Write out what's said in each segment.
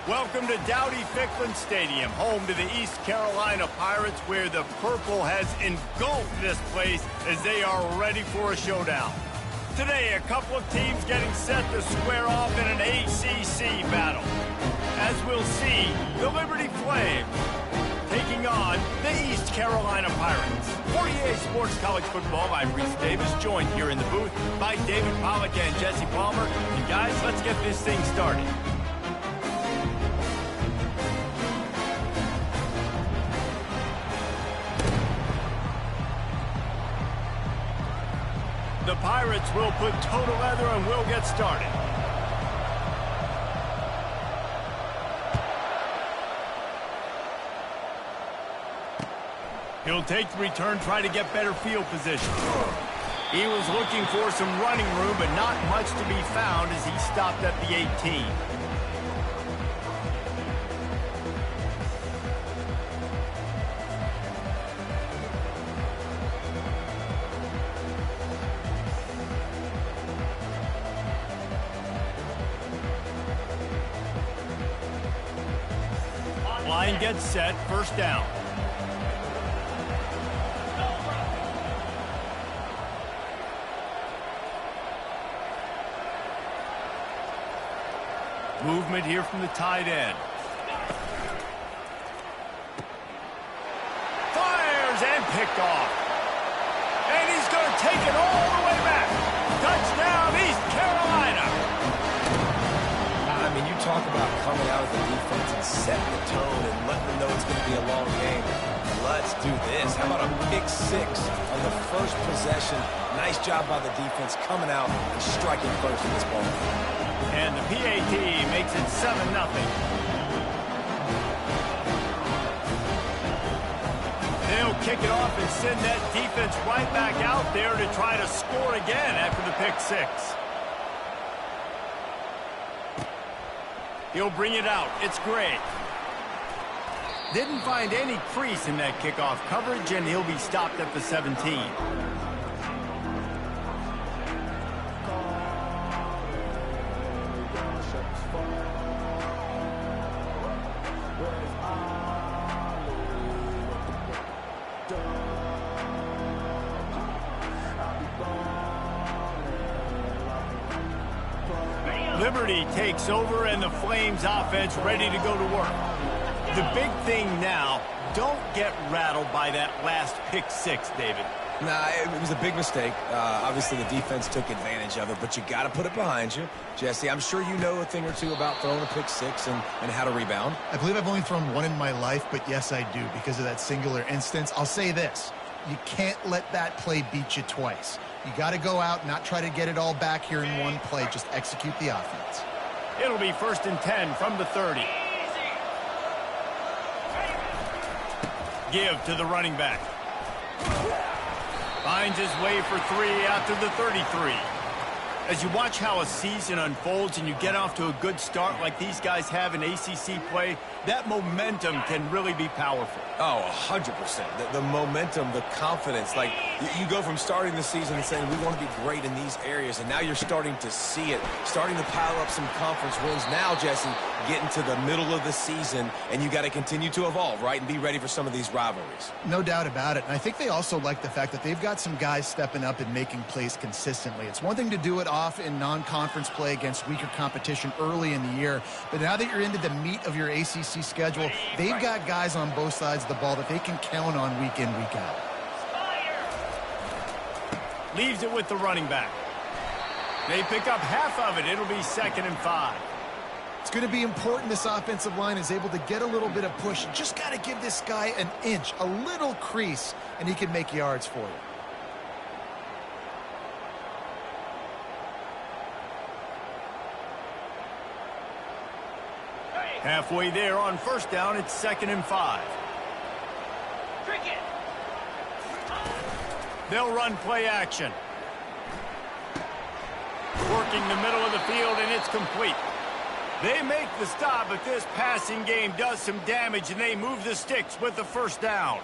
Welcome to Dowdy-Ficklen Stadium, home to the East Carolina Pirates, where the purple has engulfed this place as they are ready for a showdown. Today, a couple of teams getting set to square off in an ACC battle. As we'll see, the Liberty Flames taking on the East Carolina Pirates. For EA Sports College Football, I'm Reese Davis, joined here in the booth by David Pollack and Jesse Palmer. And guys, let's get this thing started. The Pirates will put toe to leather and will get started. He'll take the return, try to get better field position. He was looking for some running room, but not much to be found as he stopped at the 18. Line gets set, first down. Movement here from the tight end. Fires and picked off. And he's going to take it all the way back. Touchdown, East Carolina. I mean, you talk about coming out of the defense and setting the tone and letting them know it's going to be a long game. Let's do this. How about a pick six on the first possession? Nice job by the defense coming out and striking first in this ball game. And the PAT makes it 7-0. They'll kick it off and send that defense right back out there to try to score again after the pick six. He'll bring it out. It's great. Didn't find any crease in that kickoff coverage, and he'll be stopped at the 17. Liberty takes over, and the Flames offense ready to go to work. The big thing now, don't get rattled by that last pick six, David. Nah, it was a big mistake. Obviously, the defense took advantage of it, but you got to put it behind you. Jesse, I'm sure you know a thing or two about throwing a pick six and how to rebound. I believe I've only thrown one in my life, but yes, I do because of that singular instance. I'll say this. You can't let that play beat you twice. You got to go out, not try to get it all back here in one play. Just execute the offense. It'll be 1st and 10 from the 30. Give to the running back. Finds his way for 3 out to the 33. As you watch how a season unfolds and you get off to a good start like these guys have in ACC play, that momentum can really be powerful. Oh, 100%. The momentum, the confidence. Like, you go from starting the season and saying, we want to be great in these areas, and now you're starting to see it, starting to pile up some conference wins. Now, Jesse, getting to the middle of the season, and you got to continue to evolve, right, and be ready for some of these rivalries. No doubt about it. And I think they also like the fact that they've got some guys stepping up and making plays consistently. It's one thing to do it off in non-conference play against weaker competition early in the year, but now that you're into the meat of your ACC schedule, they've got guys on both sides of the ball that they can count on week in, week out. Leaves it with the running back. They pick up half of it. It'll be 2nd and 5. It's going to be important this offensive line is able to get a little bit of push. Just got to give this guy an inch, a little crease, and he can make yards for you. Halfway there on 1st down, it's 2nd and 5. They'll run play action. Working the middle of the field, and it's complete. They make the stop, but this passing game does some damage, and they move the sticks with the 1st down.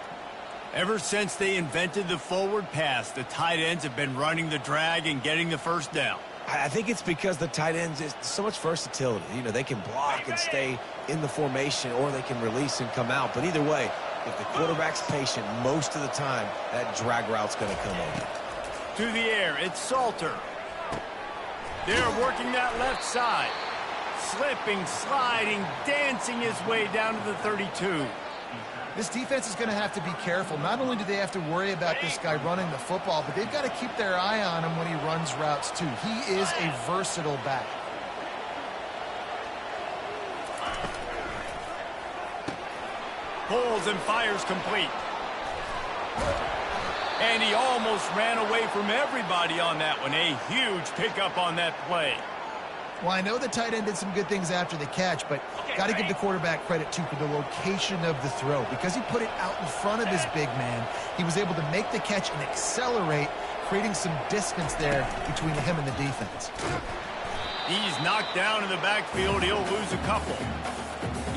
Ever since they invented the forward pass, the tight ends have been running the drag and getting the 1st down. I think it's because the tight ends is so much versatility. You know, they can block and stay in the formation, or they can release and come out. But either way, if the quarterback's patient, most of the time, that drag route's going to come over. To the air, it's Salter. They're working that left side. Slipping, sliding, dancing his way down to the 32. This defense is going to have to be careful. Not only do they have to worry about this guy running the football, but they've got to keep their eye on him when he runs routes too. He is a versatile back. Pulls and fires complete. And he almost ran away from everybody on that one. A huge pickup on that play. Well, I know the tight end did some good things after the catch, but got to give the quarterback credit, too, for the location of the throw. Because he put it out in front of his big man, he was able to make the catch and accelerate, creating some distance there between him and the defense. He's knocked down in the backfield. He'll lose a couple.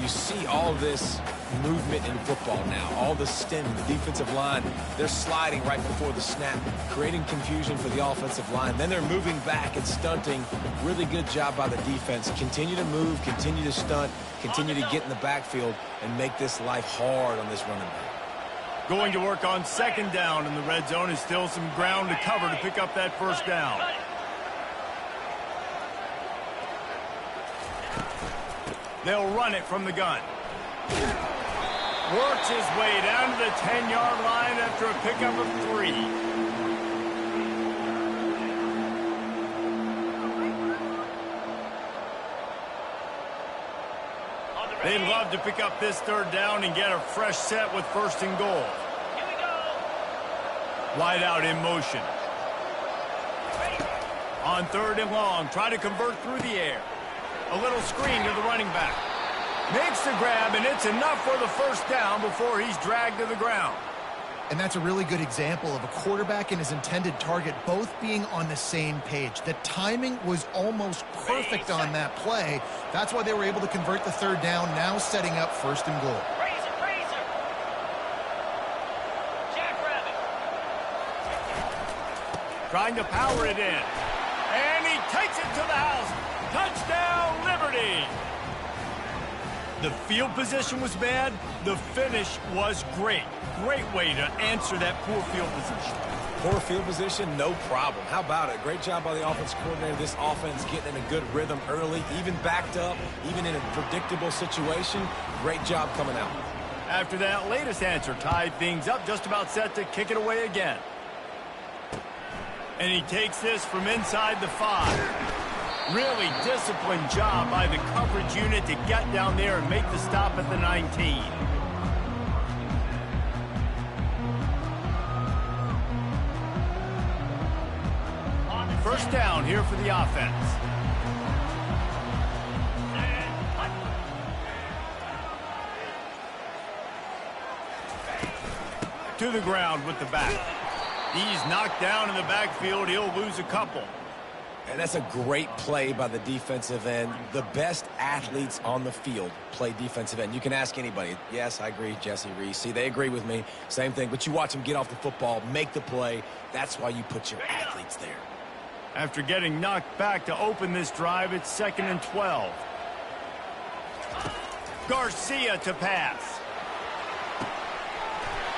You see all this movement in football now. All the stem, the defensive line, they're sliding right before the snap, creating confusion for the offensive line. Then they're moving back and stunting. Really good job by the defense. Continue to move, continue to stunt, continue to get in the backfield and make this life hard on this running back. Going to work on second down in the red zone is still some ground to cover to pick up that first down. They'll run it from the gun. Works his way down to the 10-yard line after a pickup of 3. They'd love to pick up this third down and get a fresh set with first and goal. Wide out in motion. On third and long, try to convert through the air. A little screen to the running back. Makes the grab, and it's enough for the first down before he's dragged to the ground. And that's a really good example of a quarterback and his intended target both being on the same page. The timing was almost perfect on that play. That's why they were able to convert the third down, now setting up first and goal. Trying to power it in. And he takes it to the house. Touchdown, Liberty! The field position was bad. The finish was great. Great way to answer that poor field position. Poor field position, no problem. How about it? Great job by the offense coordinator. This offense getting in a good rhythm early, even backed up, even in a predictable situation. Great job coming out. After that latest answer, tied things up, just about set to kick it away again. And he takes this from inside the 5. Really disciplined job by the coverage unit to get down there and make the stop at the 19. First down here for the offense. To the ground with the back. He's knocked down in the backfield. He'll lose a couple. And that's a great play by the defensive end. The best athletes on the field play defensive end. You can ask anybody. Yes, I agree, Jesse Reese. See, they agree with me. Same thing. But you watch them get off the football, make the play. That's why you put your athletes there. After getting knocked back to open this drive, it's 2nd and 12. Garcia to pass.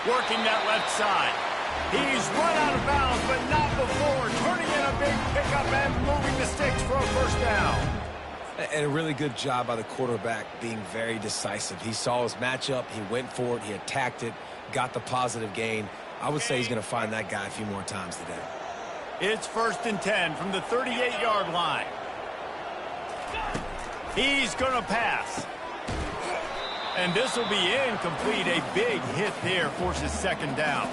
Working that left side. He's run out of bounds, but not before. Turning in a big pickup and moving the sticks for a first down. And a really good job by the quarterback being very decisive. He saw his matchup. He went for it. He attacked it. Got the positive gain. I would say he's going to find that guy a few more times today. It's 1st and 10 from the 38-yard line. He's going to pass. And this will be incomplete. A big hit there forces second down.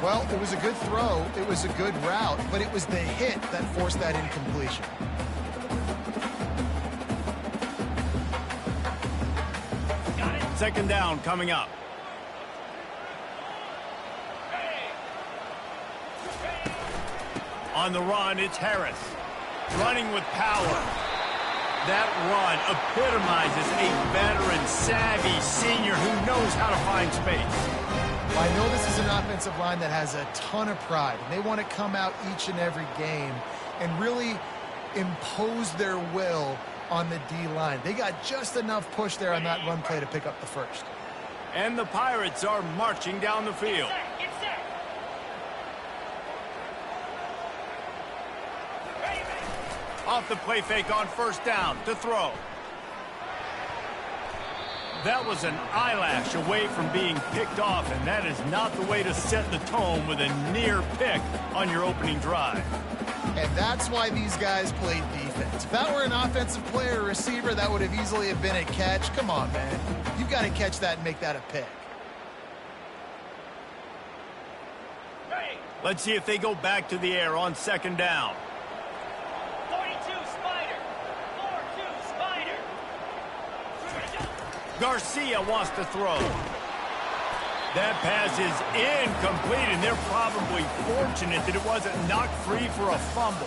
Well, it was a good throw, it was a good route, but it was the hit that forced that incompletion. Second down coming up. On the run, it's Harris. Running with power. That run epitomizes a veteran, savvy senior who knows how to find space. I know this is an offensive line that has a ton of pride, and they want to come out each and every game and really impose their will on the D-line. They got just enough push there on that run play to pick up the first. And the Pirates are marching down the field. Get set. Off the play fake on first down to throw. That was an eyelash away from being picked off, and that is not the way to set the tone with a near pick on your opening drive. And that's why these guys played defense. If that were an offensive player or receiver, that would have easily have been a catch. Come on, man. You've got to catch that and make that a pick. Let's see if they go back to the air on second down. 42 Spider. 4-2 Spider. Garcia wants to throw. That pass is incomplete, and they're probably fortunate that it wasn't knocked free for a fumble.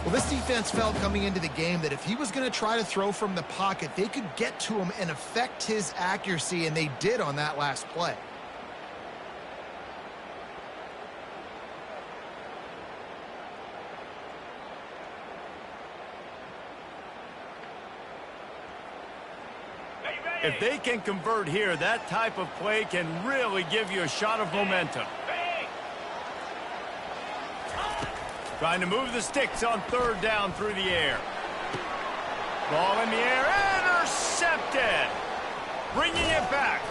Well, this defense felt coming into the game that if he was going to try to throw from the pocket, they could get to him and affect his accuracy, and they did on that last play. If they can convert here, that type of play can really give you a shot of momentum. Trying to move the sticks on third down through the air. Ball in the air, intercepted. Bringing it back.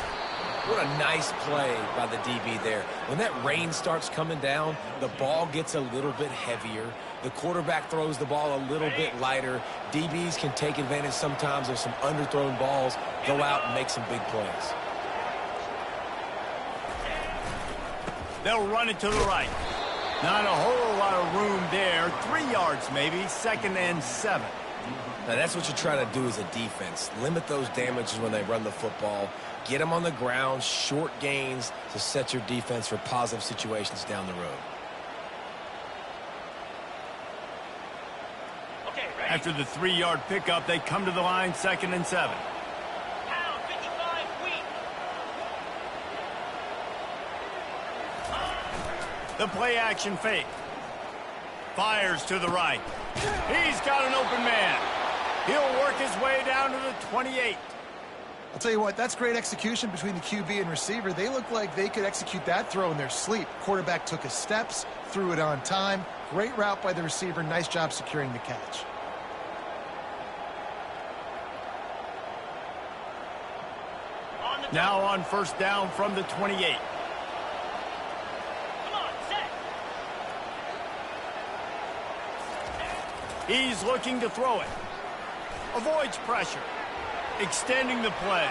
What a nice play by the DB there. When that rain starts coming down, the ball gets a little bit heavier. The quarterback throws the ball a little bit lighter. DBs can take advantage sometimes of some underthrown balls, go out and make some big plays. They'll run it to the right. Not a whole lot of room there. 3 yards maybe, 2nd and 7. Now that's what you try to do as a defense. Limit those damages when they run the football. Get them on the ground, short gains to set your defense for positive situations down the road. After the 3-yard pickup, they come to the line, 2nd and 7. Pound 55 wheat. The play action fake. Fires to the right. He's got an open man. He'll work his way down to the 28. I'll tell you what, that's great execution between the QB and receiver. They look like they could execute that throw in their sleep. Quarterback took his steps, threw it on time. Great route by the receiver. Nice job securing the catch. Now on first down from the 28. Come on, set. He's looking to throw it. Avoids pressure. Extending the play.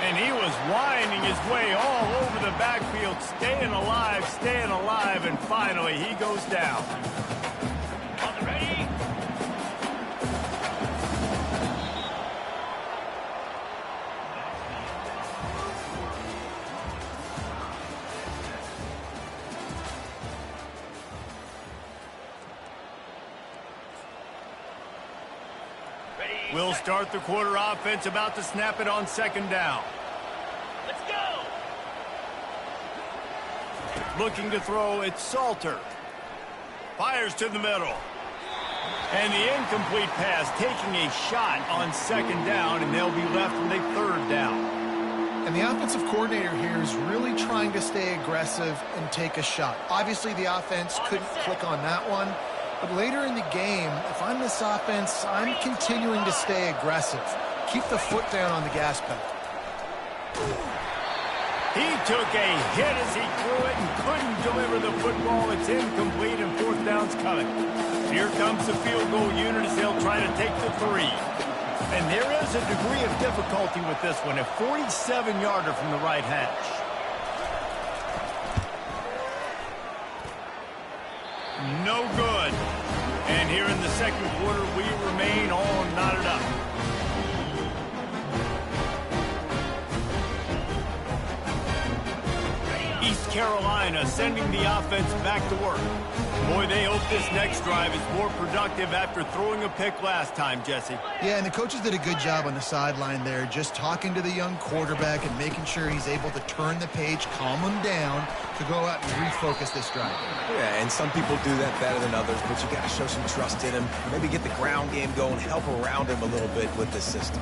And he was winding his way all over the backfield, staying alive, and finally he goes down. On the ready. We'll start the quarter offense, about to snap it on second down. Let's go. Looking to throw, it's Salter. Fires to the middle. And the incomplete pass, taking a shot on second down, and they'll be left with a third down. And the offensive coordinator here is really trying to stay aggressive and take a shot. Obviously, the offense couldn't click on that one. But later in the game, if I'm this offense, I'm continuing to stay aggressive. Keep the foot down on the gas pedal. He took a hit as he threw it and couldn't deliver the football. It's incomplete, and fourth down's coming. Here comes the field goal unit as they'll try to take the 3. And there is a degree of difficulty with this one, a 47-yarder from the right hash. No good. And here in the second quarter, we remain all knotted up. East Carolina sending the offense back to work. Boy, they hope this next drive is more productive after throwing a pick last time, Jesse. Yeah, and the coaches did a good job on the sideline there, just talking to the young quarterback and making sure he's able to turn the page, calm him down, to go out and refocus this drive. Yeah, and some people do that better than others, but you got to show some trust in him. Maybe get the ground game going, help around him a little bit with this system.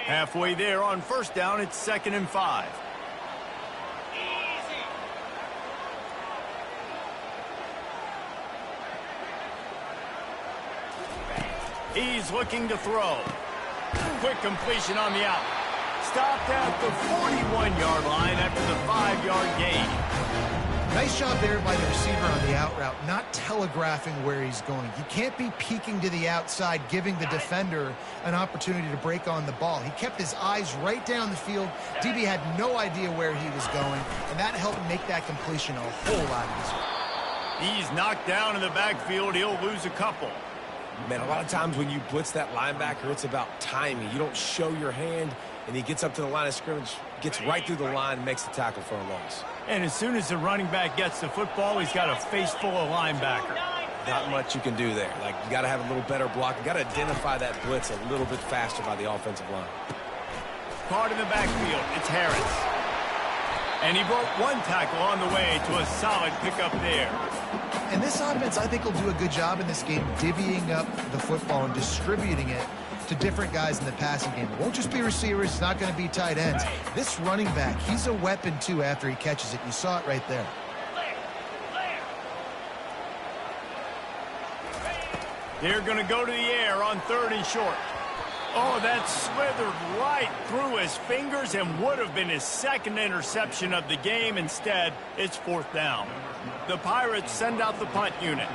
Halfway there on first down, it's 2nd and 5. He's looking to throw. Quick completion on the out. Stopped at the 41-yard line after the 5-yard gain. Nice job there by the receiver on the out route, not telegraphing where he's going. You can't be peeking to the outside, giving the defender an opportunity to break on the ball. He kept his eyes right down the field. DB had no idea where he was going, and that helped make that completion a whole lot easier. He's knocked down in the backfield. He'll lose a couple. Man, a lot of times when you blitz that linebacker, it's about timing. You don't show your hand, and he gets up to the line of scrimmage, gets right through the line, and makes the tackle for a loss. And as soon as the running back gets the football, he's got a face full of linebacker. Not much you can do there. Like, you got to have a little better block. You got to identify that blitz a little bit faster by the offensive line. Caught in the backfield, it's Harris. And he broke one tackle on the way to a solid pickup there. And this offense, I think, will do a good job in this game divvying up the football and distributing it to different guys in the passing game. It won't just be receivers. It's not going to be tight ends. This running back, he's a weapon, too, after he catches it. You saw it right there. They're going to go to the air on 3rd and short. Oh, that slithered right through his fingers and would have been his 2nd interception of the game. Instead, it's 4th down. The Pirates send out the punt unit,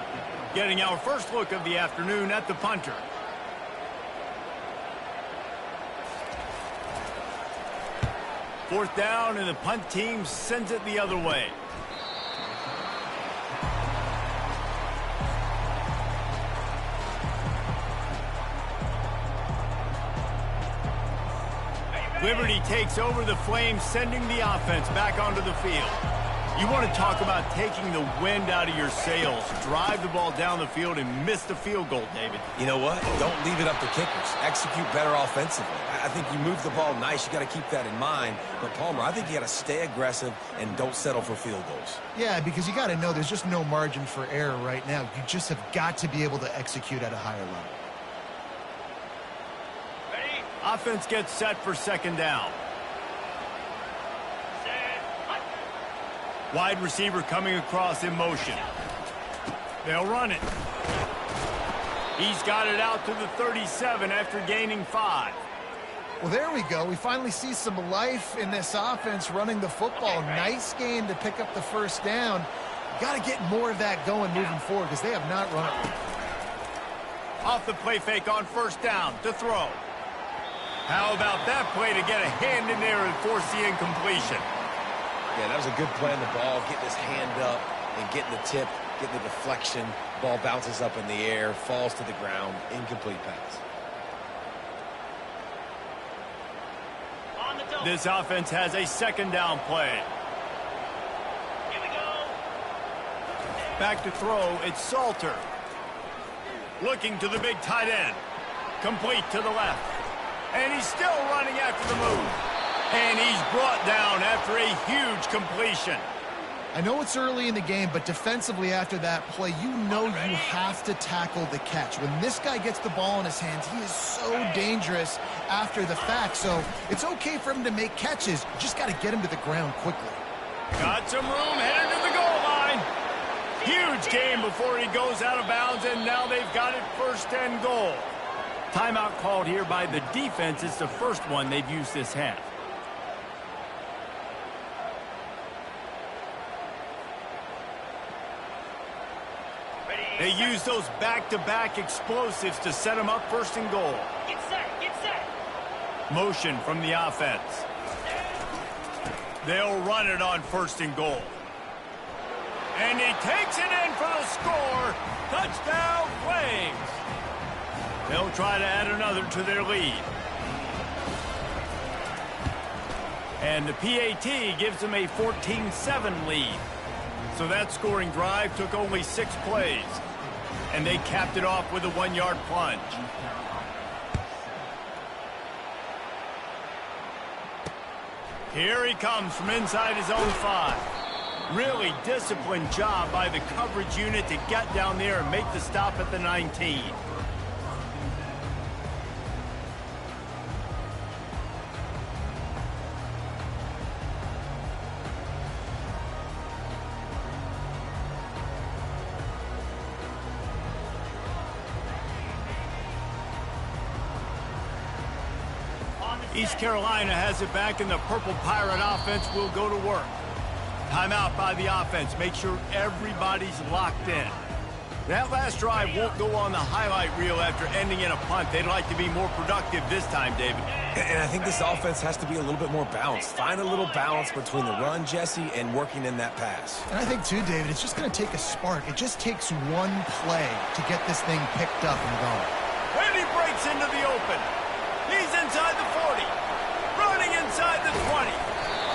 getting our first look of the afternoon at the punter. Fourth down, and the punt team sends it the other way. Liberty takes over the Flames, sending the offense back onto the field. You want to talk about taking the wind out of your sails. Drive the ball down the field and miss the field goal, David. You know what? Don't leave it up to kickers. Execute better offensively. I think you move the ball nice. You got to keep that in mind. But, Palmer, I think you got to stay aggressive and don't settle for field goals. Yeah, because you got to know there's just no margin for error right now. You just have got to be able to execute at a higher level. Offense gets set for 2nd down. Wide receiver coming across in motion. They'll run it. He's got it out to the 37 after gaining 5. Well, there we go. We finally see some life in this offense running the football. Nice game to pick up the 1st down. Got to get more of that going moving forward because they have not run it. Off the play fake on 1st down to throw. How about that play to get a hand in there and force the incompletion? Yeah, that was a good play on the ball, getting his hand up and getting the tip, getting the deflection. Ball bounces up in the air, falls to the ground, incomplete pass. This offense has a 2nd down play. Here we go. Back to throw, it's Salter. Looking to the big tight end. Complete to the left. And he's still running after the move. And he's brought down after a huge completion. I know it's early in the game, but defensively after that play, you know you have to tackle the catch. When this guy gets the ball in his hands, he is so dangerous after the fact. So it's okay for him to make catches. You just got to get him to the ground quickly. Got some room headed to the goal line. Huge game before he goes out of bounds, and now they've got it 1st and goal. Timeout called here by the defense. It's the first one they've used this half. They use those back-to-back explosives to set them up 1st and goal. Get set, get set. Motion from the offense. They'll run it on 1st and goal. And he takes it in for the score. Touchdown, Flames. They'll try to add another to their lead. And the PAT gives them a 14-7 lead. So that scoring drive took only 6 plays. And they capped it off with a 1-yard plunge. Here he comes from inside his own 5. Really disciplined job by the coverage unit to get down there and make the stop at the 19. East Carolina has it back, and the Purple Pirate offense will go to work. Timeout by the offense. Make sure everybody's locked in. That last drive won't go on the highlight reel after ending in a punt. They'd like to be more productive this time, David. And I think this offense has to be a little bit more balanced. Find a little balance between the run, Jesse, and working in that pass. And I think, too, David, it's just going to take a spark. It just takes one play to get this thing picked up and going. And he breaks into the open. He's inside the 40. Running inside the 20.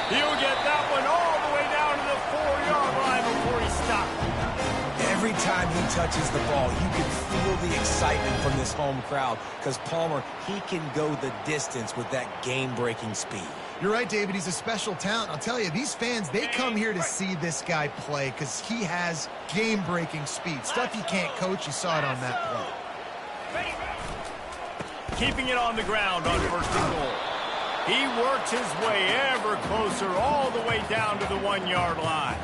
He'll get that one all the way down to the 4-yard line before he stops. Every time he touches the ball, you can feel the excitement from this home crowd because Palmer, he can go the distance with that game-breaking speed. You're right, David. He's a special talent. I'll tell you, these fans, they come here to see this guy play because he has game-breaking speed. Stuff you can't coach. You saw it on that play. Keeping it on the ground on 1st and goal. He works his way ever closer all the way down to the 1-yard line.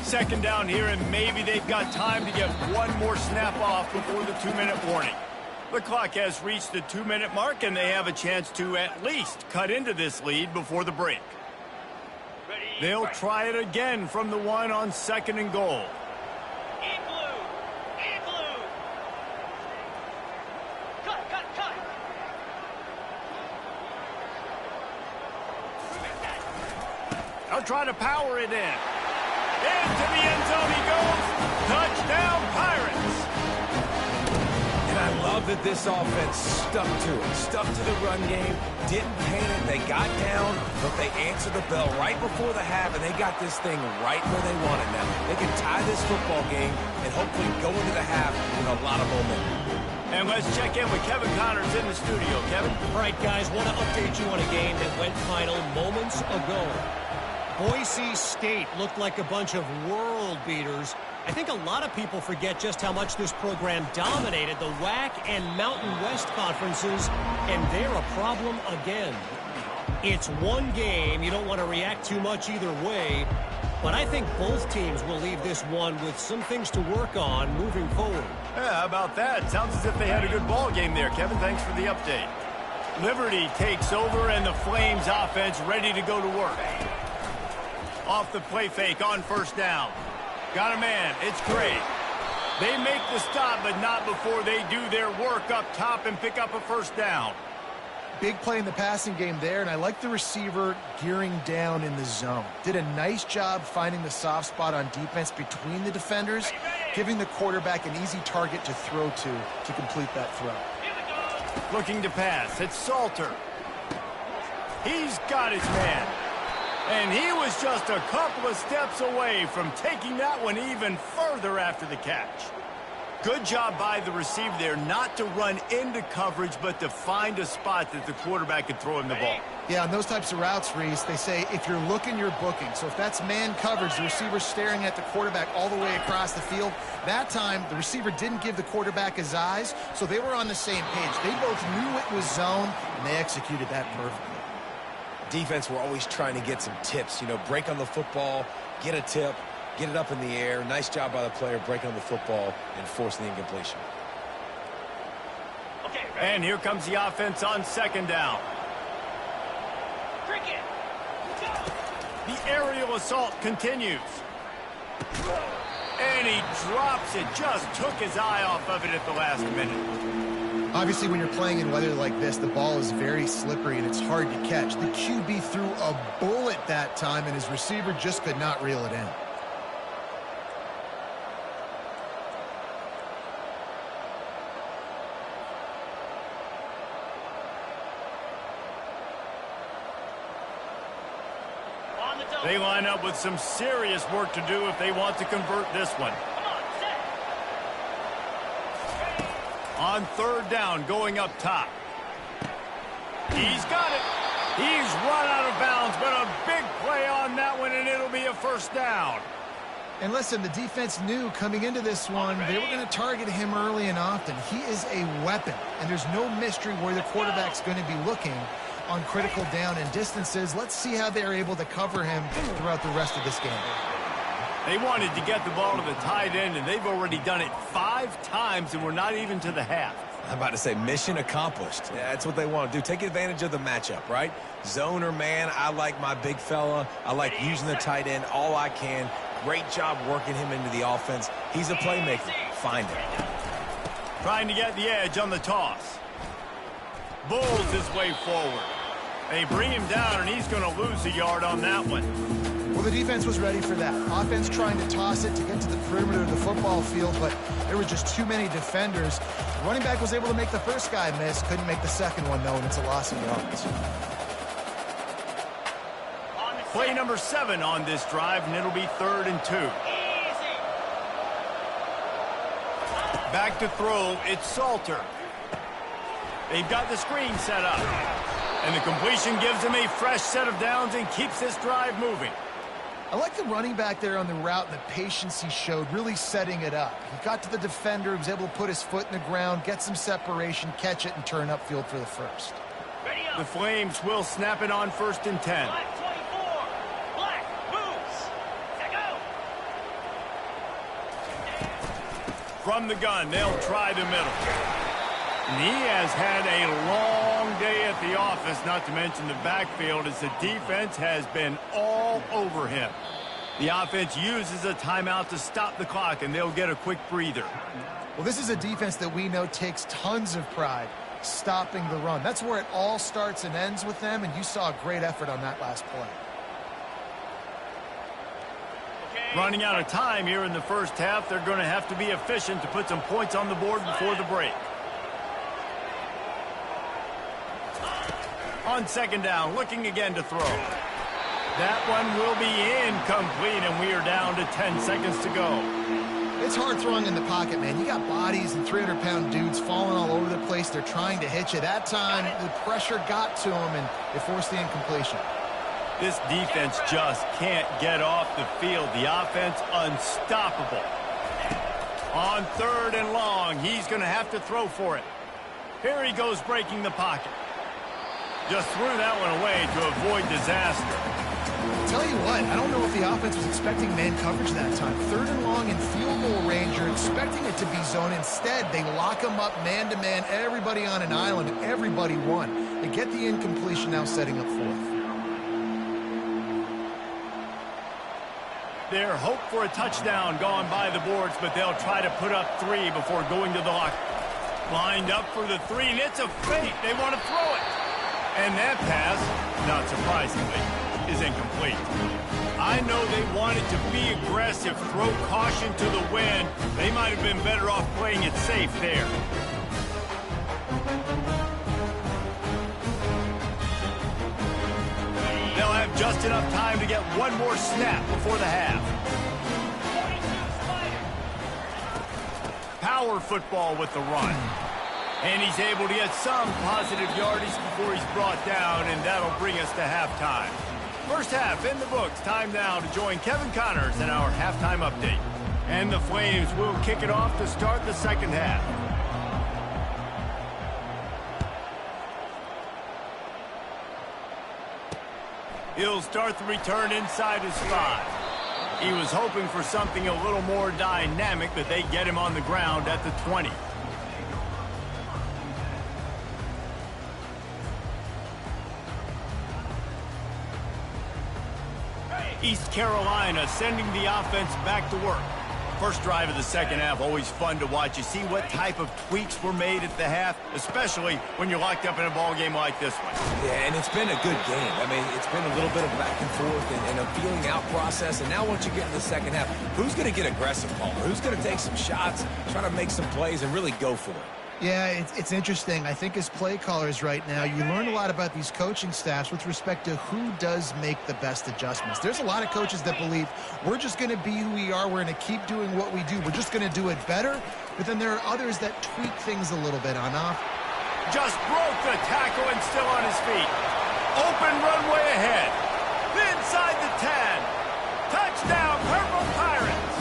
Second down here, and maybe they've got time to get one more snap off before the 2-minute warning. The clock has reached the 2-minute mark, and they have a chance to at least cut into this lead before the break. They'll try it again from the 1 on 2nd and goal. In blue. In blue. Cut. They'll try to power it in. Into the end zone he goes. Touchdown, Pirates. And I love that this offense stuck to it. Stuck to the run game. Didn't panic. They got down, but they answered the bell right before the half, and they got this thing right where they want it now. They can tie this football game and hopefully go into the half with a lot of momentum. And let's check in with Kevin Connors in the studio. Kevin? All right, guys, want to update you on a game that went final moments ago. Boise State looked like a bunch of world beaters. I think a lot of people forget just how much this program dominated the WAC and Mountain West conferences, and they're a problem again. It's one game. You don't want to react too much either way, but I think both teams will leave this one with some things to work on moving forward. Yeah, how about that? Sounds as if they had a good ball game there, Kevin. Thanks for the update. Liberty takes over, and the Flames offense ready to go to work. Off the play fake on 1st down. Got a man. It's great. They make the stop, but not before they do their work up top and pick up a 1st down. Big play in the passing game there, and I like the receiver gearing down in the zone. Did a nice job finding the soft spot on defense between the defenders, giving the quarterback an easy target to throw to complete that throw. Looking to pass. It's Salter. He's got his man. And he was just a couple of steps away from taking that one even further after the catch. Good job by the receiver there not to run into coverage, but to find a spot that the quarterback could throw him the ball. Yeah, on those types of routes, Reese, they say if you're looking, you're booking. So if that's man coverage, the receiver's staring at the quarterback all the way across the field. That time, the receiver didn't give the quarterback his eyes, so they were on the same page. They both knew it was zone, and they executed that perfectly. Defense, we're always trying to get some tips. You know, break on the football, get a tip, get it up in the air. Nice job by the player breaking on the football and forcing the incompletion. Okay, And here comes the offense on 2nd down. Cricket. The aerial assault continues. And he drops it. Just took his eye off of it at the last minute. Obviously, when you're playing in weather like this, the ball is very slippery and it's hard to catch. The QB threw a bullet that time, and his receiver just could not reel it in. They line up with some serious work to do if they want to convert this one. On third down, going up top. He's got it. He's run out of bounds, but a big play on that one, and it'll be a first down. And listen, the defense knew coming into this one, they were going to target him early and often. He is a weapon, and there's no mystery where the quarterback's going to be looking on critical down and distances. Let's see how they're able to cover him throughout the rest of this game. They wanted to get the ball to the tight end, and they've already done it 5 times, and we're not even to the half. I'm about to say mission accomplished. Yeah, that's what they want to do. Take advantage of the matchup, right? Zone or man, I like my big fella. I like using the tight end all I can. Great job working him into the offense. He's a playmaker. Find him. Trying to get the edge on the toss. Bulls his way forward. They bring him down, and he's going to lose a yard on that one. Well, the defense was ready for that. Offense trying to toss it to get to the perimeter of the football field, but there were just too many defenders. The running back was able to make the first guy miss, couldn't make the second one, though, and it's a loss of yards. Play number 7 on this drive, and it'll be 3rd and 2. Back to throw, it's Salter. They've got the screen set up. And the completion gives him a fresh set of downs and keeps this drive moving. I like the running back there on the route and the patience he showed, really setting it up. He got to the defender, he was able to put his foot in the ground, get some separation, catch it, and turn upfield for the first. The Flames will snap it on 1st and 10. Black 24. Black moves. Go. From the gun, they'll try the middle. And he has had a long day at the office, not to mention the backfield, as the defense has been all over him. The offense uses a timeout to stop the clock, and they'll get a quick breather. Well, this is a defense that we know takes tons of pride stopping the run. That's where it all starts and ends with them, and you saw a great effort on that last play. Running out of time here in the first half, they're going to have to be efficient to put some points on the board before the break. On 2nd down, looking again to throw. That one will be incomplete, and we are down to 10 seconds to go. It's hard throwing in the pocket, man. You got bodies and 300-pound dudes falling all over the place. They're trying to hit you. That time, the pressure got to them, and it forced the incompletion. This defense just can't get off the field. The offense unstoppable. On 3rd and long, he's going to have to throw for it. Here he goes, breaking the pocket. Just threw that one away to avoid disaster. Tell you what, I don't know if the offense was expecting man coverage that time. 3rd and long in field goal range, you're expecting it to be zone. Instead, they lock them up man-to-man, everybody on an island, and everybody won. They get the incompletion, now setting up 4th. Their hope for a touchdown gone by the boards, but they'll try to put up 3 before going to the lock. Lined up for the 3, and it's a fake. They want to throw it. And that pass, not surprisingly, is incomplete. I know they wanted to be aggressive, throw caution to the wind. They might have been better off playing it safe there. They'll have just enough time to get one more snap before the half. Power football with the run. And he's able to get some positive yardage before he's brought down, and that'll bring us to halftime. First half in the books. Time now to join Kevin Connors in our halftime update. And the Flames will kick it off to start the second half. He'll start the return inside his 5. He was hoping for something a little more dynamic, but they get him on the ground at the 20. East Carolina sending the offense back to work. First drive of the second half, always fun to watch. You see what type of tweaks were made at the half, especially when you're locked up in a ball game like this one. Yeah, and it's been a good game. I mean, it's been a little bit of back and forth and a feeling out process. And now once you get in the second half, who's going to get aggressive, Palmer? Who's going to take some shots, try to make some plays, and really go for it? Yeah, it's interesting. I think as play callers right now, you learn a lot about these coaching staffs with respect to who does make the best adjustments. There's a lot of coaches that believe we're just going to be who we are. We're going to keep doing what we do. We're just going to do it better. But then there are others that tweak things a little bit on off. Just broke the tackle and still on his feet. Open runway ahead. Inside the 10. Touchdown, Purple Pirates.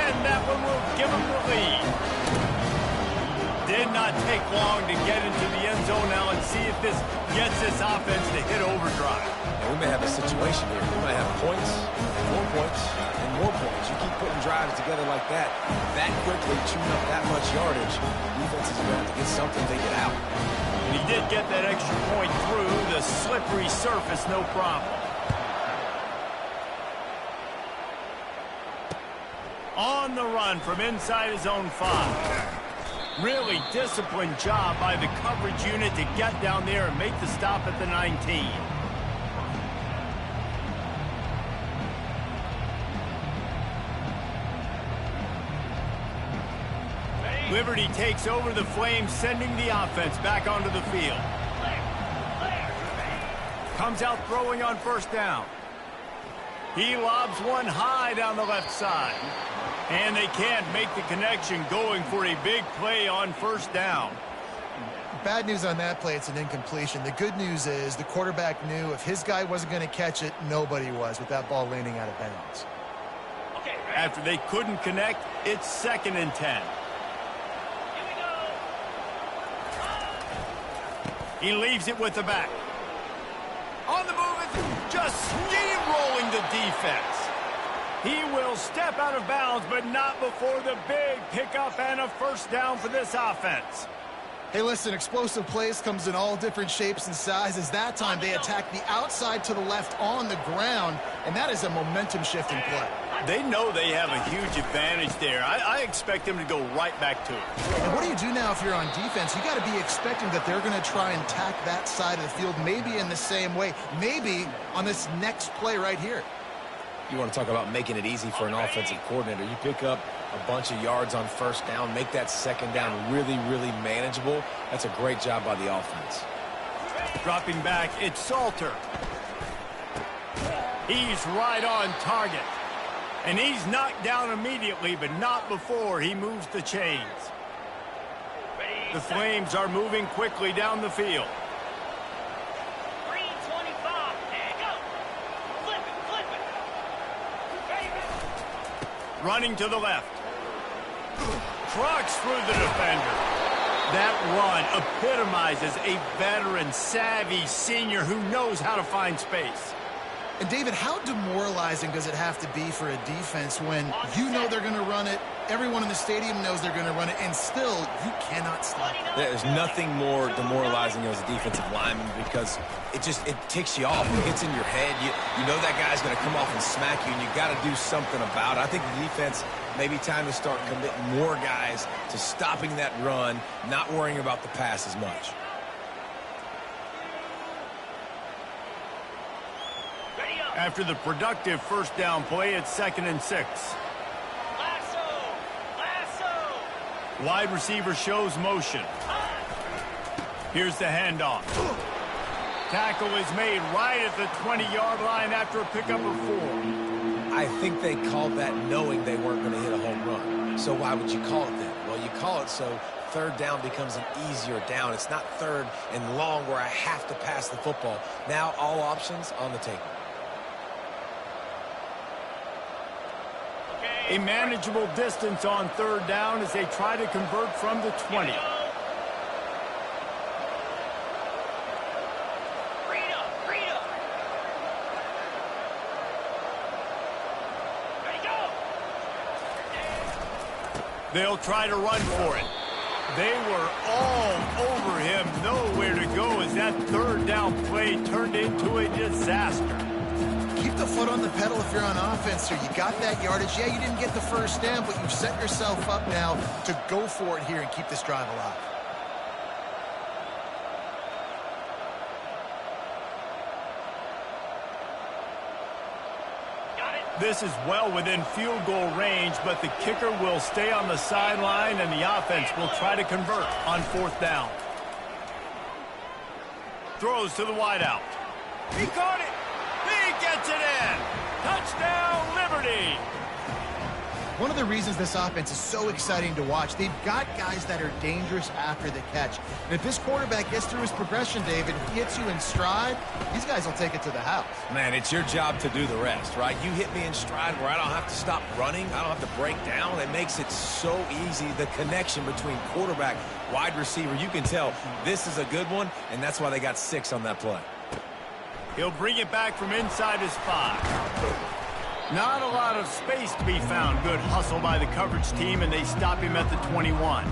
And that one will give them the lead. Did not take long to get into the end zone. Now let's see if this gets this offense to hit overdrive. And we may have a situation here. We might have points, more points, and more points. You keep putting drives together like that quickly, chewing up that much yardage, defenses are going to have to get something to get out. And he did get that extra point through the slippery surface, no problem. On the run from inside his own 5. Really disciplined job by the coverage unit to get down there and make the stop at the 19. Liberty takes over the Flames, sending the offense back onto the field. Comes out throwing on first down. He lobs one high down the left side. And they can't make the connection, going for a big play on first down. Bad news on that play, it's an incompletion. The good news is the quarterback knew if his guy wasn't going to catch it, nobody was with that ball landing out of bounds. After they couldn't connect, it's 2nd and 10. He leaves it with the back. On the move, just steamrolling the defense. He will step out of bounds, but not before the big pickup and a first down for this offense. Hey, listen, explosive plays comes in all different shapes and sizes. That time they attack the outside to the left on the ground, and that is a momentum-shifting play. They know they have a huge advantage there. I expect them to go right back to it. And what do you do now if you're on defense? You got to be expecting that they're going to try and attack that side of the field, maybe in the same way, maybe on this next play right here. You want to talk about making it easy for an offensive coordinator. You pick up a bunch of yards on first down, make that second down really, really manageable. That's a great job by the offense. Dropping back, it's Salter. He's right on target. And he's knocked down immediately, but not before he moves the chains. The Flames are moving quickly down the field. Running to the left. Trucks through the defender. That run epitomizes a veteran, savvy senior who knows how to find space. And, David, how demoralizing does it have to be for a defense when you know they're going to run it, everyone in the stadium knows they're going to run it, and still you cannot stop it? There's nothing more demoralizing as a defensive lineman because it ticks you off. It gets in your head. You know that guy's going to come off and smack you, and you got to do something about it. I think the defense, maybe time to start committing more guys to stopping that run, not worrying about the pass as much. After the productive first down play, it's 2nd and 6. Lasso! Wide receiver shows motion. Here's the handoff. Tackle is made right at the 20-yard line after a pickup of 4. I think they called that knowing they weren't going to hit a home run. So why would you call it that? Well, you call it so third down becomes an easier down. It's not third and long where I have to pass the football. Now all options on the table. A manageable distance on third down as they try to convert from the 20. They'll try to run for it. They were all over him, nowhere to go as that third down play turned into a disaster. Keep keep the foot on the pedal if you're on offense here. You got that yardage. Yeah, you didn't get the first down, but you've set yourself up now to go for it here and keep this drive alive. This is well within field goal range, but the kicker will stay on the sideline, and the offense will try to convert on 4th down. Throws to the wideout. He caught it. He gets it in. Touchdown, Liberty. One of the reasons this offense is so exciting to watch, they've got guys that are dangerous after the catch. And if this quarterback gets through his progression, David, he hits you in stride, these guys will take it to the house. Man, it's your job to do the rest, right? You hit me in stride where I don't have to stop running. I don't have to break down. It makes it so easy, the connection between quarterback, wide receiver. You can tell this is a good one, and that's why they got 6 on that play. He'll bring it back from inside his 5. Not a lot of space to be found. Good hustle by the coverage team, and they stop him at the 21.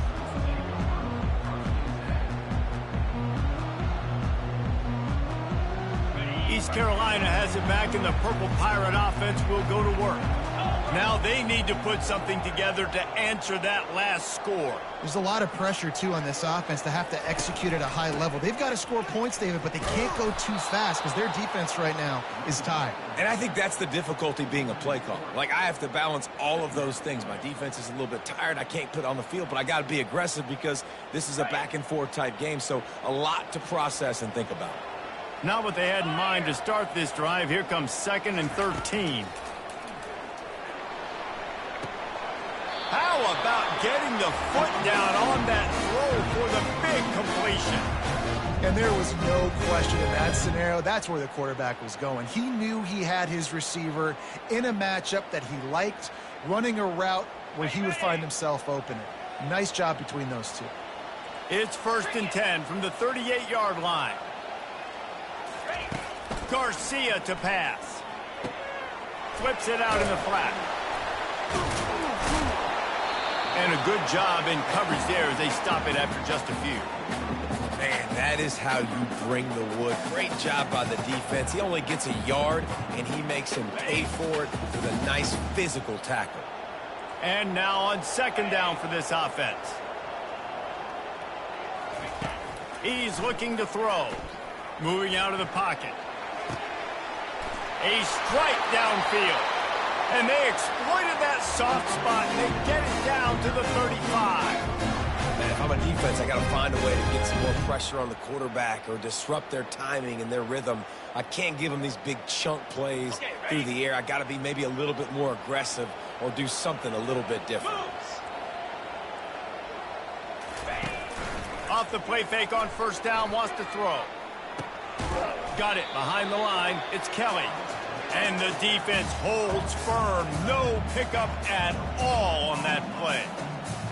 East Carolina has it back, and the Purple Pirate offense will go to work. Now they need to put something together to answer that last score. There's a lot of pressure, too, on this offense to have to execute at a high level. They've got to score points, David, but they can't go too fast because their defense right now is tired. And I think that's the difficulty being a play caller. Like, I have to balance all of those things. My defense is a little bit tired. I can't put it on the field, but I got to be aggressive because this is a back-and-forth type game, so a lot to process and think about. Not what they had in mind to start this drive. Here comes 2nd and 13. How about getting the foot down on that throw for the big completion? And there was no question in that scenario. That's where the quarterback was going. He knew he had his receiver in a matchup that he liked, running a route where he would find himself open. Nice job between those two. It's 1st and 10 from the 38-yard line. Garcia to pass. Flips it out in the flat. And a good job in coverage there as they stop it after just a few. Man, that is how you bring the wood. Great job by the defense. He only gets a yard, and he makes him pay for it with a nice physical tackle. And now on 2nd down for this offense. He's looking to throw. Moving out of the pocket. A strike downfield. And they exploited that soft spot, and they get it down to the 35. Man, if I'm a defense, I got to find a way to get some more pressure on the quarterback or disrupt their timing and their rhythm. I can't give them these big chunk plays through the air. I got to be maybe a little bit more aggressive or do something a little bit different. Off the play fake on 1st down, wants to throw. Got it behind the line. It's Kelly. And the defense holds firm. No pickup at all on that play.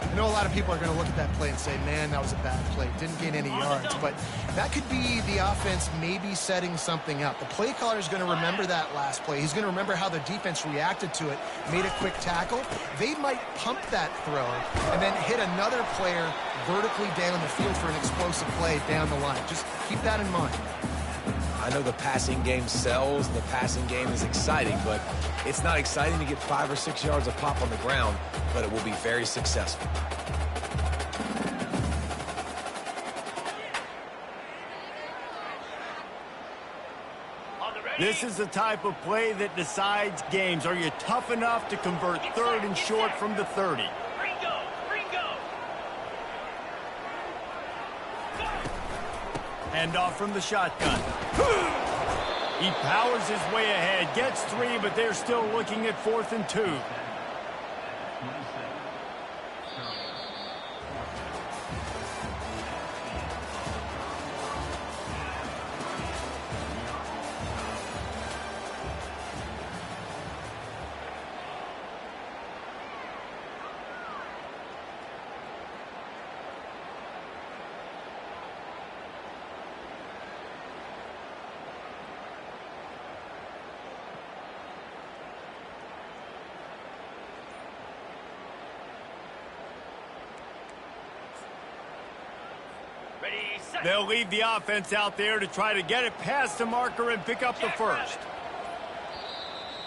I know a lot of people are going to look at that play and say, man, that was a bad play. Didn't gain any yards. But that could be the offense maybe setting something up. The play caller is going to remember that last play. He's going to remember how the defense reacted to it, made a quick tackle. They might pump that throw and then hit another player vertically down the field for an explosive play down the line. Just keep that in mind. I know the passing game sells, the passing game is exciting, but it's not exciting to get 5 or 6 yards of pop on the ground, but it will be very successful. This is the type of play that decides games. Are you tough enough to convert 3rd and short from the 30? Hand off from the shotgun. He powers his way ahead, gets 3, but they're still looking at 4th and 2. They'll leave the offense out there to try to get it past the marker and pick up the 1st.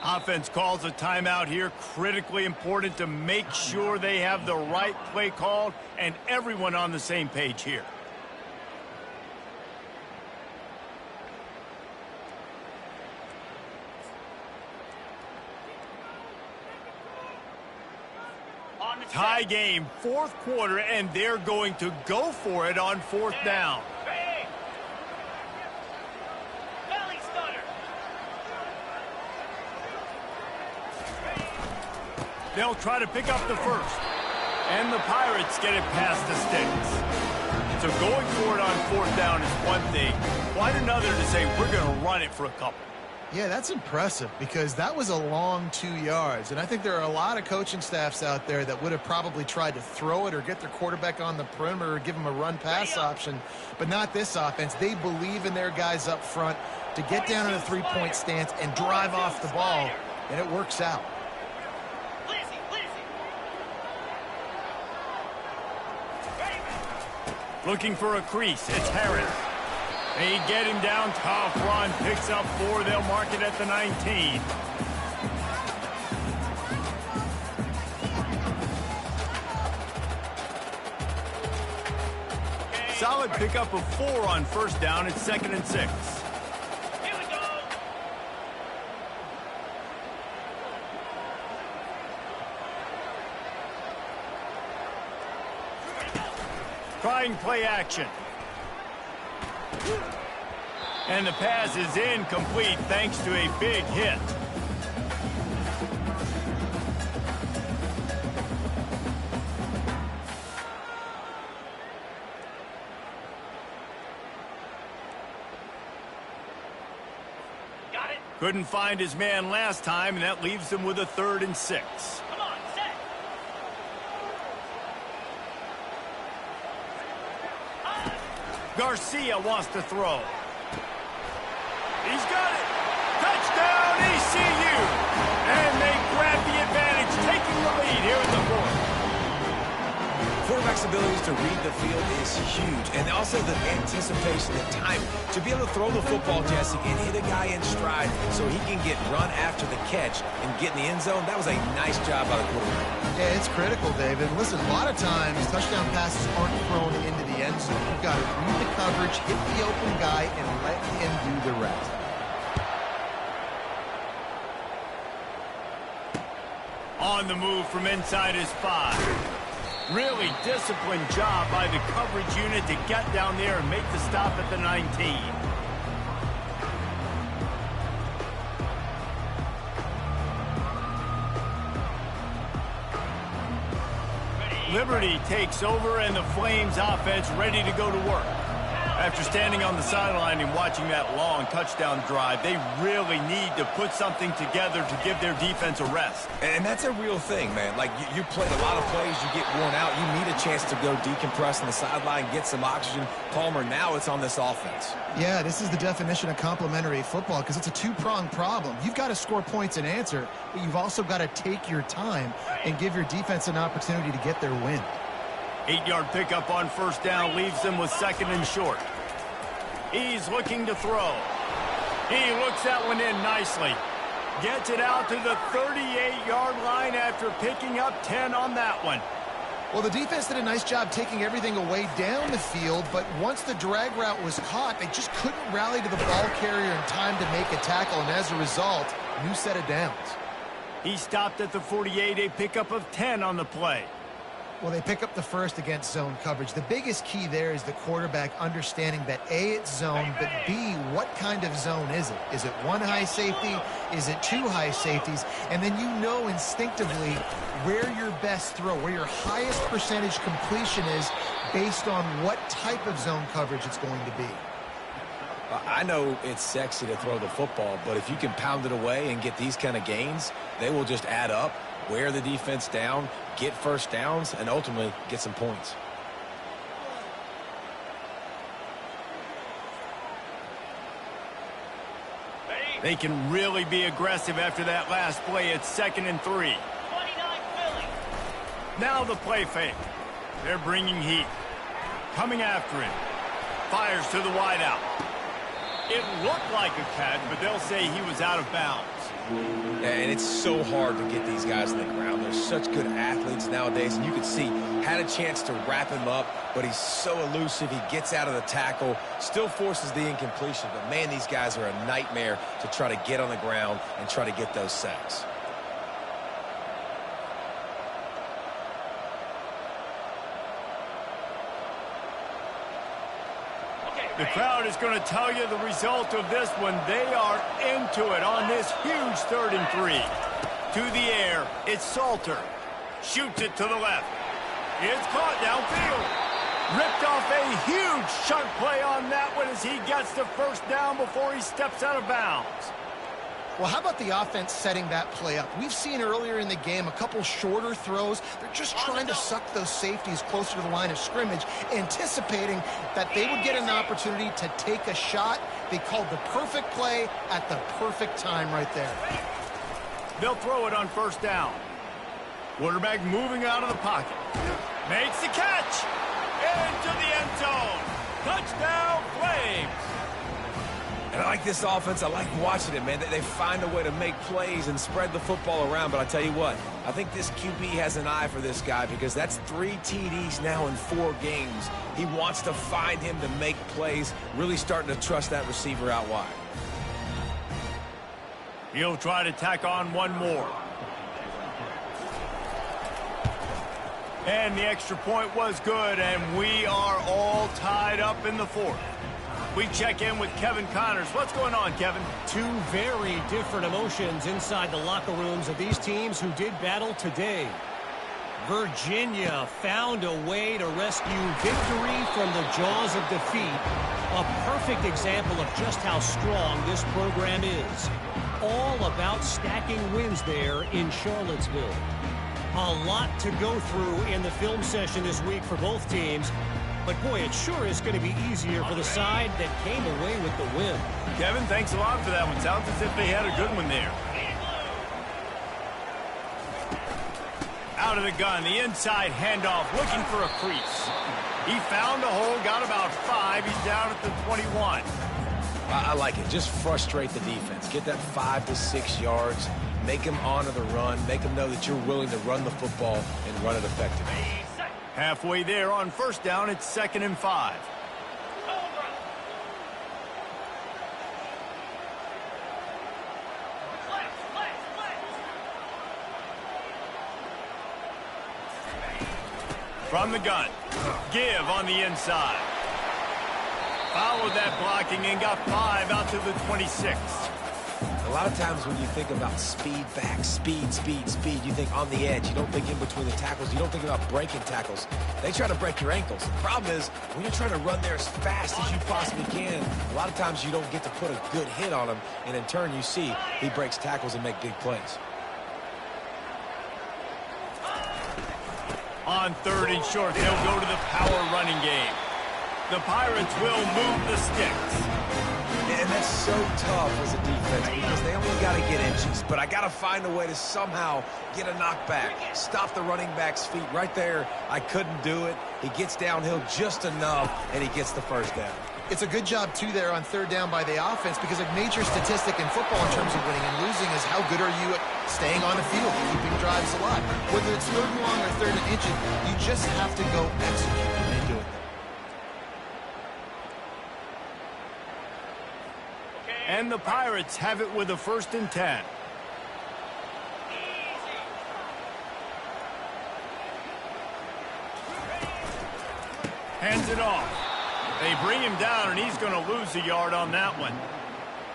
Offense calls a timeout here. Critically important to make sure they have the right play called and everyone on the same page here. Tie game, fourth quarter, and they're going to go for it on fourth down. They'll try to pick up the first. And the Pirates get it past the sticks. So going for it on fourth down is one thing. Quite another to say we're going to run it for a couple. Yeah, that's impressive because that was a long 2 yards. And I think there are a lot of coaching staffs out there that would have probably tried to throw it or get their quarterback on the perimeter or give them a run-pass option. But not this offense. They believe in their guys up front to get down in a three-point stance and drive off the ball. And it works out. Looking for a crease. It's Harris. They get him down. Tough run. Picks up 4. They'll mark it at the 19. Solid pickup of 4 on first down. It's 2nd and 6. Here we go. Trying play action. And the pass is incomplete thanks to a big hit. Got it. Couldn't find his man last time, and that leaves him with a 3rd and 6. Come on, set. Garcia wants to throw. He's got it. Touchdown, ECU. And they grab the advantage, taking the lead here in the 4th. Quarterback's abilities to read the field is huge. And also the anticipation and timing. To be able to throw the football, Jesse, and hit a guy in stride so he can get run after the catch and get in the end zone, that was a nice job by the quarterback. Yeah, it's critical, David. Listen, a lot of times touchdown passes aren't thrown into the end zone. You've got to read the coverage, hit the open guy, and let him do the rest. On the move from inside his 5. Really disciplined job by the coverage unit to get down there and make the stop at the 19. Liberty takes over, and the Flames offense ready to go to work. After standing on the sideline and watching that long touchdown drive, they really need to put something together to give their defense a rest. And that's a real thing, man. Like, you played a lot of plays, you get worn out, you need a chance to go decompress on the sideline, get some oxygen. Palmer, now it's on this offense. Yeah, this is the definition of complementary football because it's a two-pronged problem. You've got to score points and answer, but you've also got to take your time and give your defense an opportunity to get their win. 8-yard pickup on first down leaves them with 2nd and short. He's looking to throw. He looks that one in nicely. Gets it out to the 38-yard line after picking up 10 on that one. Well, the defense did a nice job taking everything away down the field, but once the drag route was caught, they just couldn't rally to the ball carrier in time to make a tackle, and as a result, new set of downs. He stopped at the 48, a pickup of 10 on the play. Well, they pick up the first against zone coverage. The biggest key there is the quarterback understanding that A, it's zone, but B, what kind of zone is it? Is it one high safety? Is it 2 high safeties? And then you know instinctively where your best throw, where your highest percentage completion is based on what type of zone coverage it's going to be. I know it's sexy to throw the football, but if you can pound it away and get these kind of gains, they will just add up, wear the defense down, get first downs, and ultimately get some points. They can really be aggressive after that last play. It's 2nd and 3. 29 Philly. Now the play fake. They're bringing heat. Coming after him. Fires to the wideout. It looked like a catch, but they'll say he was out of bounds. And it's so hard to get these guys on the ground. They're such good athletes nowadays, and you can see, had a chance to wrap him up, but he's so elusive. He gets out of the tackle, still forces the incompletion. But, man, these guys are a nightmare to try to get on the ground and try to get those sacks. The crowd is going to tell you the result of this one. They are into it on this huge 3rd and 3. To the air, it's Salter. Shoots it to the left. It's caught downfield. Ripped off a huge chunk play on that one as he gets the first down before he steps out of bounds. Well, how about the offense setting that play up? We've seen earlier in the game a couple shorter throws. They're just trying to suck those safeties closer to the line of scrimmage, anticipating that they would get an opportunity to take a shot. They called the perfect play at the perfect time right there. They'll throw it on 1st down. Quarterback moving out of the pocket. Makes the catch. Into the end zone. Touchdown, Flames. And I like this offense. I like watching it, man. They find a way to make plays and spread the football around. But I tell you what, I think this QB has an eye for this guy because that's 3 TDs now in 4 games. He wants to find him to make plays, really starting to trust that receiver out wide. He'll try to tack on one more. And the extra point was good, and we are all tied up in the 4th. We check in with Kevin Connors. What's going on, Kevin? 2 very different emotions inside the locker rooms of these teams who did battle today. Virginia found a way to rescue victory from the jaws of defeat. A perfect example of just how strong this program is. All about stacking wins there in Charlottesville. A lot to go through in the film session this week for both teams. But, boy, it sure is going to be easier for the side that came away with the win. Kevin, thanks a lot for that one. Sounds as if they had a good one there. Out of the gun, the inside handoff, looking for a crease. He found a hole, got about 5. He's down at the 21. I like it. Just frustrate the defense. Get that 5 to 6 yards. Make them honor the run. Make them know that you're willing to run the football and run it effectively. Halfway there on 1st down, it's 2nd and 5. From the gun, give on the inside. Followed that blocking and got 5 out to the 26. A lot of times when you think about speed back, speed, you think on the edge. You don't think in between the tackles. You don't think about breaking tackles. They try to break your ankles. The problem is when you're trying to run there as fast as you possibly can, a lot of times you don't get to put a good hit on him, and in turn you see he breaks tackles and make big plays. On 3rd and short, they'll go to the power running game. The Pirates will move the sticks. And that's so tough as a defense because they only got to get inches. But I got to find a way to somehow get a knockback. Stop the running back's feet right there. I couldn't do it. He gets downhill just enough, and he gets the 1st down. It's a good job, too, there on 3rd down by the offense because a major statistic in football in terms of winning and losing is how good are you at staying on the field, keeping drives alive. Whether it's 3rd and long or 3rd and inches, you just have to go execute, and they do it. And the Pirates have it with a 1st and 10. Hands it off. They bring him down, and he's going to lose a yard on that one.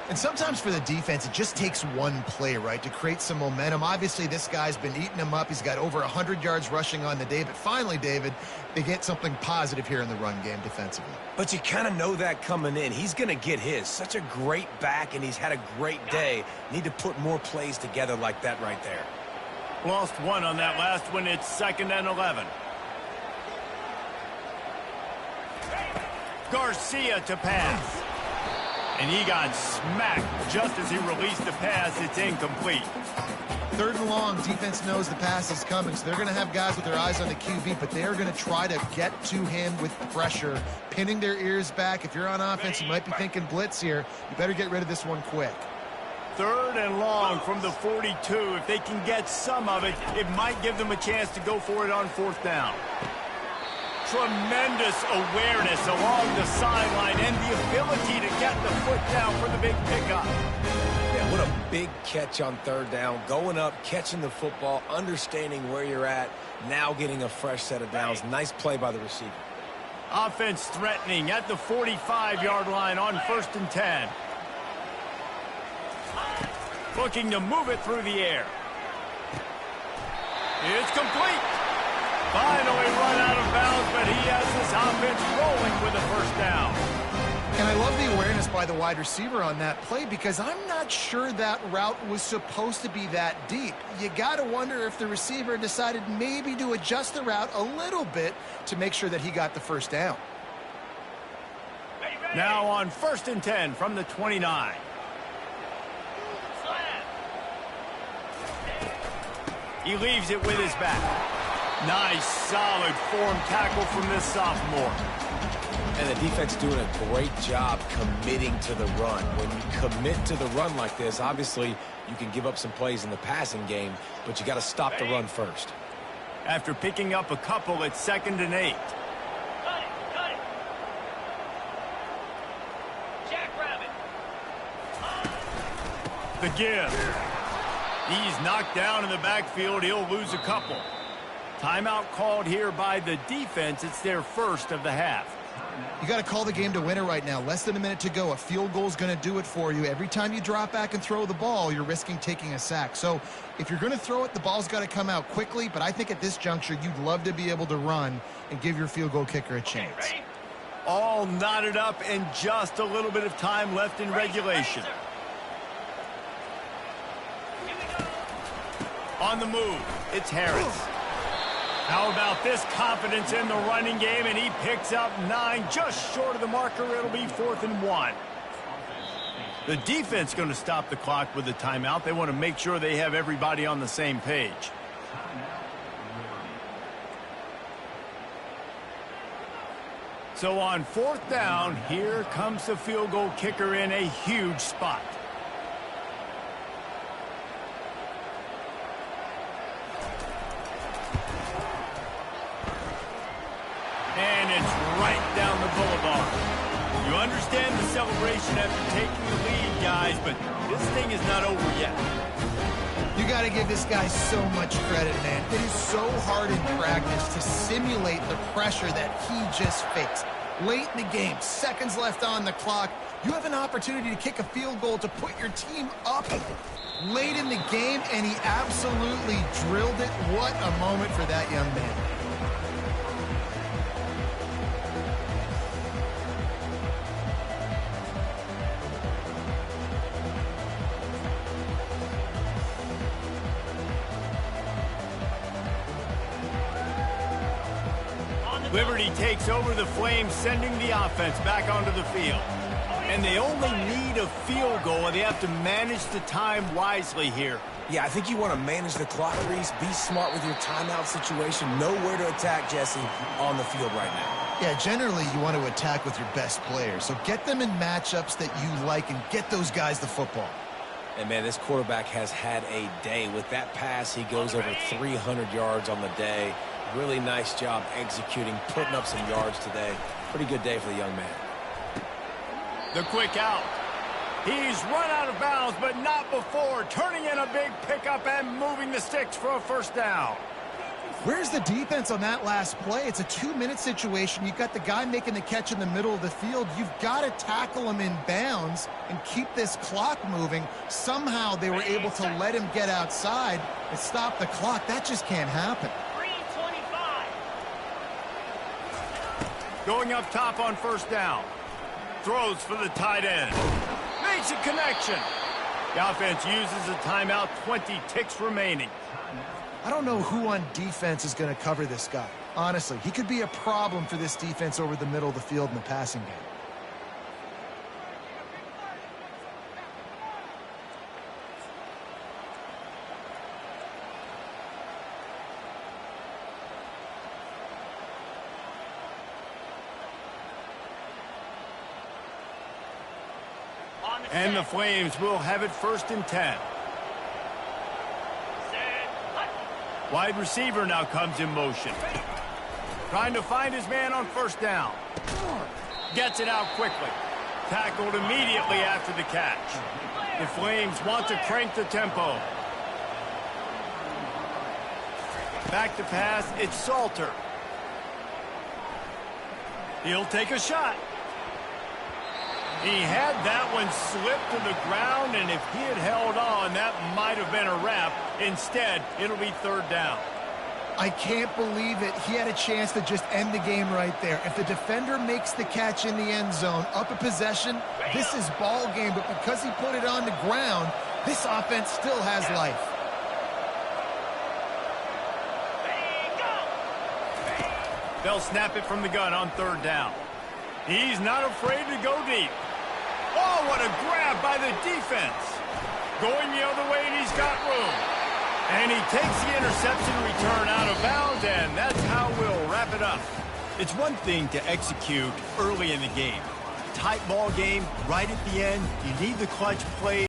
And sometimes for the defense, it just takes one play, right, to create some momentum. Obviously, this guy's been eating him up. He's got over 100 yards rushing on the day. But finally, David, they get something positive here in the run game defensively. But you kind of know that coming in. He's going to get his. Such a great back, and he's had a great day. Need to put more plays together like that right there. Lost 1 on that last one. It's 2nd and 11. Garcia to pass. And he got smacked just as he released the pass. It's incomplete. 3rd and long, defense knows the pass is coming, so they're going to have guys with their eyes on the QB, but they're going to try to get to him with pressure, pinning their ears back. If you're on offense, you might be thinking blitz here. You better get rid of this one quick. 3rd and long from the 42. If they can get some of it, it might give them a chance to go for it on 4th down. Tremendous awareness along the sideline and the ability to get the foot down for the big pickup. Yeah, what a big catch on 3rd down. Going up, catching the football, understanding where you're at, now getting a fresh set of downs. Nice play by the receiver. Offense threatening at the 45-yard line on 1st and 10. Looking to move it through the air. It's complete. Finally run out of bounds, but he has this offense rolling with a 1st down. And I love the awareness by the wide receiver on that play because I'm not sure that route was supposed to be that deep. You got to wonder if the receiver decided maybe to adjust the route a little bit to make sure that he got the 1st down. Now on 1st and 10 from the 29. He leaves it with his back. Nice, solid form tackle from this sophomore. And the defense doing a great job committing to the run. When you commit to the run like this, obviously you can give up some plays in the passing game, but you got to stop the run first. After picking up a couple at 2nd and 8. Cut it, cut it. Jackrabbit. The give. He's knocked down in the backfield. He'll lose a couple. Timeout called here by the defense. It's their 1st of the half. You got to call the game to win it right now. Less than a minute to go. A field goal is going to do it for you. Every time you drop back and throw the ball, you're risking taking a sack. So if you're going to throw it, the ball's got to come out quickly. But I think at this juncture, you'd love to be able to run and give your field goal kicker a chance. Ready? All knotted up and just a little bit of time left in regulation. Here we go. On the move, it's Harris. How about this confidence in the running game, and he picks up 9, just short of the marker. It'll be 4th and 1. The defense going to stop the clock with the timeout. They want to make sure they have everybody on the same page. So on 4th down, here comes the field goal kicker in a huge spot. And it's right down the boulevard. You understand the celebration after taking the lead, guys, but this thing is not over yet. You got to give this guy so much credit, man. It is so hard in practice to simulate the pressure that he just faced. Late in the game, seconds left on the clock, you have an opportunity to kick a field goal to put your team up late in the game, and he absolutely drilled it. What a moment for that young man. Liberty takes over the Flames, sending the offense back onto the field. And they only need a field goal, and they have to manage the time wisely here. Yeah, I think you want to manage the clock, Reese. Be smart with your timeout situation. Know where to attack, Jesse, on the field right now. Yeah, generally you want to attack with your best players. So get them in matchups that you like and get those guys the football. And, man, this quarterback has had a day. With that pass, he goes over 300 yards on the day. Really nice job executing, putting up some yards today. Pretty good day for the young man. The quick out. He's run out of bounds, but not before. Turning in a big pickup and moving the sticks for a 1st down. Where's the defense on that last play? It's a 2-minute situation. You've got the guy making the catch in the middle of the field. You've got to tackle him in bounds and keep this clock moving. Somehow they were able to let him get outside and stop the clock. That just can't happen. 3:25. Going up top on 1st down. Throws for the tight end. Makes a connection. The offense uses a timeout, 20 ticks remaining. I don't know who on defense is going to cover this guy. Honestly, he could be a problem for this defense over the middle of the field in the passing game. On the And the Flames will have it 1st and 10. Wide receiver now comes in motion. Trying to find his man on 1st down. Gets it out quickly. Tackled immediately after the catch. The Flames want to crank the tempo. Back to pass, it's Salter. He'll take a shot. He had that one slip to the ground, and if he had held on, that might have been a wrap. Instead, it'll be 3rd down. I can't believe it. He had a chance to just end the game right there. If the defender makes the catch in the end zone, up a possession, this is ball game. But because he put it on the ground, this offense still has life. They'll snap it from the gun on 3rd down. He's not afraid to go deep. Oh, what a grab by the defense. Going the other way, and he's got room. And he takes the interception return out of bounds, and that's how we'll wrap it up. It's one thing to execute early in the game. Tight ball game, right at the end, you need the clutch play.